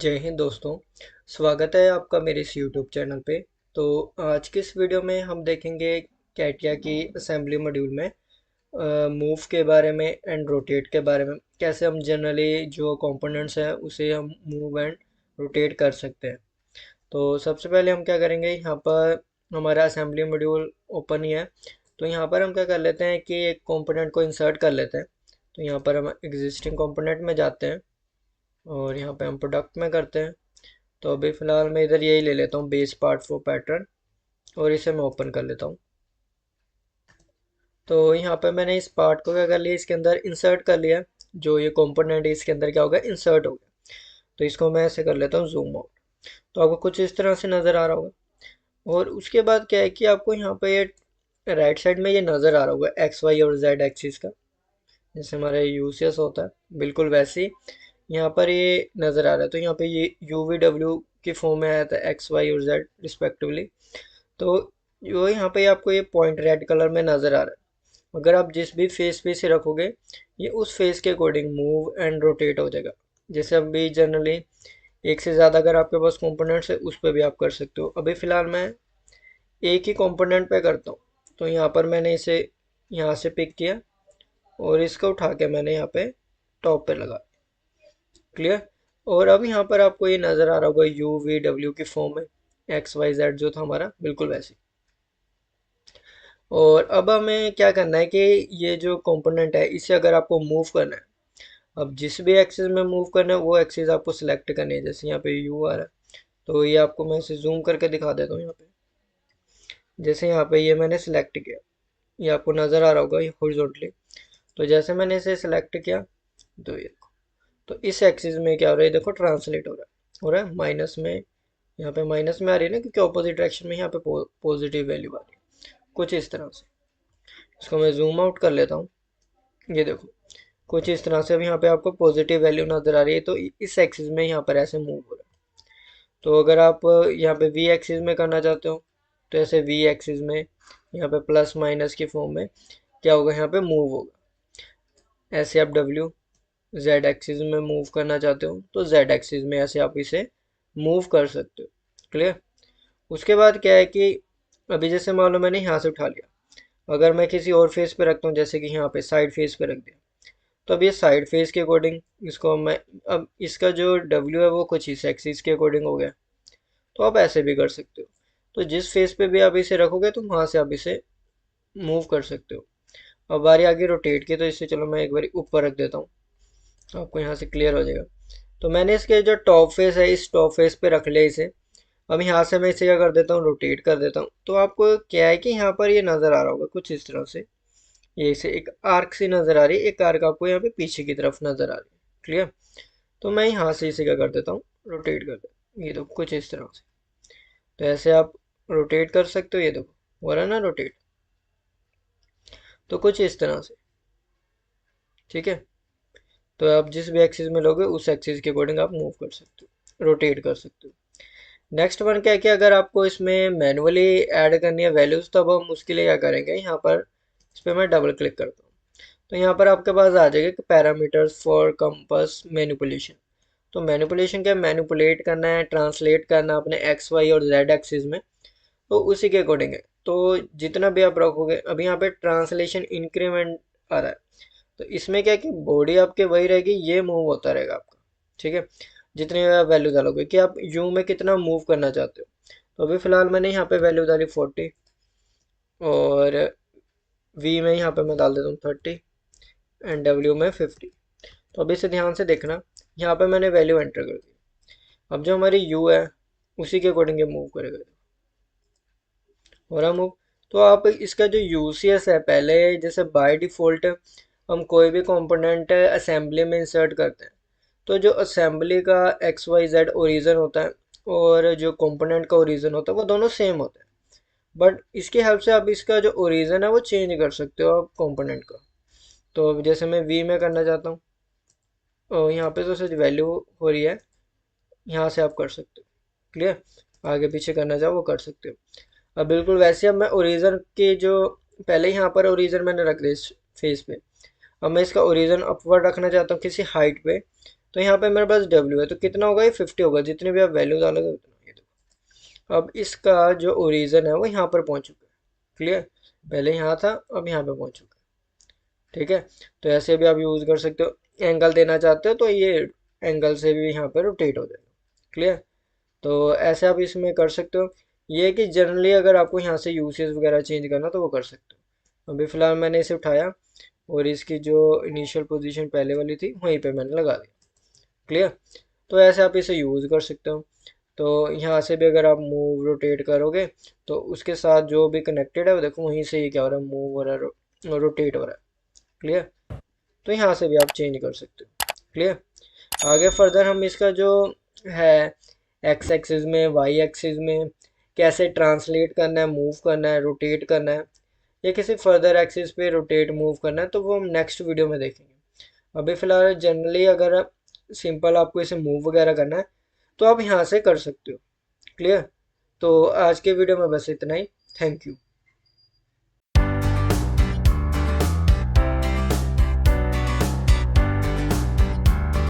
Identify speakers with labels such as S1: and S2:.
S1: जय हिंद दोस्तों। स्वागत है आपका मेरे इस यूट्यूब चैनल पे। तो आज की इस वीडियो में हम देखेंगे कैटिया की असेंबली मॉड्यूल में मूव के बारे में एंड रोटेट के बारे में, कैसे हम जनरली जो कंपोनेंट्स हैं उसे हम मूव एंड रोटेट कर सकते हैं। तो सबसे पहले हम क्या करेंगे, यहाँ पर हमारा असेंबली मॉड्यूल ओपन ही है। तो यहाँ पर हम क्या कर लेते हैं कि एक कंपोनेंट को इंसर्ट कर लेते हैं। तो यहाँ पर हम एग्जिस्टिंग कंपोनेंट में जाते हैं और यहाँ पे हम प्रोडक्ट में करते हैं। तो अभी फ़िलहाल मैं इधर यही ले लेता हूँ, बेस पार्ट फॉर पैटर्न, और इसे मैं ओपन कर लेता हूँ। तो यहाँ पे मैंने इस पार्ट को क्या कर लिया, इसके अंदर इंसर्ट कर लिया। जो ये कंपोनेंट है इसके अंदर क्या हो गया, इंसर्ट हो गया। तो इसको मैं ऐसे कर लेता हूँ जूम आउट। तो आपको कुछ इस तरह से नज़र आ रहा होगा। और उसके बाद क्या है कि आपको यहाँ पे ये राइट साइड में ये नज़र आ रहा होगा एक्स वाई और जेड एक्सिस का, जैसे हमारा यूसीएस होता है बिल्कुल वैसे ही यहाँ पर ये नज़र आ रहा है। तो यहाँ पे ये यू वी डब्ल्यू की फॉर्म में आया था, एक्स वाई और जेड रिस्पेक्टिवली। तो जो यहाँ पे आपको ये पॉइंट रेड कलर में नज़र आ रहा है, अगर आप जिस भी फेस पे से रखोगे ये उस फेस के अकॉर्डिंग मूव एंड रोटेट हो जाएगा। जैसे अभी जनरली एक से ज़्यादा अगर आपके पास कंपोनेंट्स है उस पर भी आप कर सकते हो। अभी फ़िलहाल मैं एक ही कंपोनेंट पे करता हूँ। तो यहाँ पर मैंने इसे यहाँ से पिक किया और इसको उठा के मैंने यहाँ पे टॉप पे लगा। क्लियर। और अब यहाँ पर आपको ये नज़र आ रहा होगा यू वी डब्ल्यू की फॉर्म में, एक्स वाई जेड जो था हमारा बिल्कुल वैसे। और अब हमें क्या करना है कि ये जो कंपोनेंट है इसे अगर आपको मूव करना है, अब जिस भी एक्सिस में मूव करना है वो एक्सिस आपको सिलेक्ट करनी है। जैसे यहाँ पे यू आ रहा है, तो ये आपको मैं इसे जूम करके दिखा देता हूँ। यहाँ पे जैसे यहाँ पे ये मैंने सिलेक्ट किया, ये आपको नज़र आ रहा होगा ये हॉरिजॉन्टली। तो जैसे मैंने इसे सिलेक्ट किया तो ये, तो इस एक्सिस में क्या हो रहा है, देखो ट्रांसलेट हो रहा है माइनस में। यहाँ पे माइनस में आ रही है ना, क्योंकि ऑपोजिट डायरेक्शन में यहाँ पे पॉजिटिव वैल्यू आ रही है कुछ इस तरह से। इसको मैं जूम आउट कर लेता हूँ। ये देखो कुछ इस तरह से अब यहाँ पे आपको पॉजिटिव वैल्यू नज़र आ रही है। तो इस एक्सिस में यहाँ पर ऐसे मूव हो रहा है। तो अगर आप यहाँ पे वी एक्सिस में करना चाहते हो तो ऐसे वी एक्सिस में यहाँ पे प्लस माइनस की फॉर्म में क्या होगा, यहाँ पे मूव होगा। ऐसे आप डब्ल्यू जेड एक्सिस में मूव करना चाहते हो तो जेड एक्सिस में ऐसे आप इसे मूव कर सकते हो। क्लियर। उसके बाद क्या है कि अभी जैसे मान लो मैंने यहाँ से उठा लिया, अगर मैं किसी और फेस पे रखता हूँ, जैसे कि यहाँ पे साइड फेस पे रख दिया, तो अब ये साइड फेस के अकॉर्डिंग इसको मैं, अब इसका जो डब्ल्यू है वो कुछ इस एक्सिस के अकॉर्डिंग हो गया। तो आप ऐसे भी कर सकते हो। तो जिस फेस पे भी आप इसे रखोगे तो वहाँ से आप इसे मूव कर सकते हो। अब बारी आगे रोटेट की, तो इसे चलो मैं एक बार ऊपर रख देता हूँ, आपको यहाँ से क्लियर हो जाएगा। तो मैंने इसके जो टॉप फेस है इस टॉप फेस पे रख लिया इसे। अब यहाँ से मैं इसे क्या कर देता हूँ, रोटेट कर देता हूँ। तो आपको क्या है कि यहाँ पर ये नज़र आ रहा होगा कुछ इस तरह से, ये इसे एक आर्क सी नज़र आ रही है, एक आर्क आपको यहाँ पे पीछे की तरफ नज़र आ रही है। क्लियर। तो मैं यहाँ से इसे क्या कर देता हूँ, रोटेट कर देता हूँ। ये देखो कुछ इस तरह से। तो ऐसे आप रोटेट कर सकते हो। ये देखो हो रहा है ना रोटेट, तो कुछ इस तरह से। ठीक है। तो आप जिस भी एक्सिस में लोगे उस एक्सिस के अकॉर्डिंग आप मूव कर सकते हो, रोटेट कर सकते हो। नेक्स्ट वन क्या है कि अगर आपको इसमें मैनुअली ऐड करनी है वैल्यूज, तब हम उसके लिए क्या करेंगे, यहाँ पर इस पर मैं डबल क्लिक करता हूँ। तो यहाँ पर आपके पास आ जाएगा कि पैरामीटर्स फॉर कंपास मैनिपुलेशन। तो मैनिपुलेशन क्या, मैनिपुलेट करना है, ट्रांसलेट करना अपने एक्स वाई और जेड एक्सिस में, तो उसी के अकॉर्डिंग है। तो जितना भी आप रखोगे, अभी यहाँ पे ट्रांसलेशन इंक्रीमेंट आ रहा है, तो इसमें क्या है कि बॉडी आपके वही रहेगी, ये मूव होता रहेगा आपका। ठीक है। जितनी आप वैल्यू डालोगे कि आप यू में कितना मूव करना चाहते हो। तो अभी फिलहाल मैंने यहाँ पे वैल्यू डाली 40, और वी में यहाँ पे मैं डाल देता हूँ 30 एंड डब्ल्यू में 50। तो अभी से ध्यान से देखना, यहाँ पे मैंने वैल्यू एंटर कर दी। अब जो हमारी यू है उसी के अकॉर्डिंग ये मूव करेगा, हो रहा मूव। तो आप इसका जो यूसीएस है, पहले जैसे बाय डिफ़ॉल्ट हम कोई भी कंपोनेंट असेंबली में इंसर्ट करते हैं, तो जो असेंबली का एक्स वाई जेड ओरिजिन होता है और जो कंपोनेंट का ओरिजिन होता है वो दोनों सेम होते हैं। बट इसकी हेल्प से आप इसका जो ओरिजिन है वो चेंज कर सकते हो आप कंपोनेंट का। तो जैसे मैं वी में करना चाहता हूँ, और यहाँ पे तो सिर्फ वैल्यू हो रही है, यहाँ से आप कर सकते हो। क्लियर। आगे पीछे करना चाहो वो कर सकते हो। अब बिल्कुल वैसे अब मैं ओरिजिन के जो, पहले यहाँ पर ओरिजिन मैंने रख दिया इस फेस पे, अब मैं इसका ओरिजिन अपवर्ड रखना चाहता हूँ किसी हाइट पे, तो यहाँ पे मेरे पास W है, तो कितना होगा ये 50 होगा, जितनी भी आप वैल्यू डालोगे उतना। ये देखो अब इसका जो ओरिजिन है वो यहाँ पर पहुँच चुका है। क्लियर, पहले यहाँ था, अब यहाँ पे पहुँच चुका है। ठीक है, तो ऐसे भी आप यूज़ कर सकते हो। एंगल देना चाहते हो तो ये एंगल से भी यहाँ पर रोटेट हो जाएगा। क्लियर, तो ऐसे आप इसमें कर सकते हो। ये है कि जनरली अगर आपको यहाँ से यूसेज वगैरह चेंज करना तो वो कर सकते हो। अभी फ़िलहाल मैंने इसे उठाया और इसकी जो इनिशियल पोजीशन पहले वाली थी वहीं पे मैंने लगा दिया। क्लियर, तो ऐसे आप इसे यूज़ कर सकते हो। तो यहाँ से भी अगर आप मूव रोटेट करोगे तो उसके साथ जो भी कनेक्टेड है वो देखो वहीं से ये क्या हो रहा है, मूव हो रहा है, रोटेट हो रहा है। क्लियर, तो यहाँ से भी आप चेंज कर सकते हो। क्लियर, आगे फर्दर हम इसका जो है एक्स एक्सिस में, वाई एक्सिस में कैसे ट्रांसलेट करना है, मूव करना है, रोटेट करना है, या किसी फर्दर एक्सिस पे रोटेट मूव करना है, तो वो हम नेक्स्ट वीडियो में देखेंगे। अभी फ़िलहाल जनरली अगर सिंपल आपको इसे मूव वगैरह करना है तो आप यहाँ से कर सकते हो। क्लियर, तो आज के वीडियो में बस इतना ही। Thank you.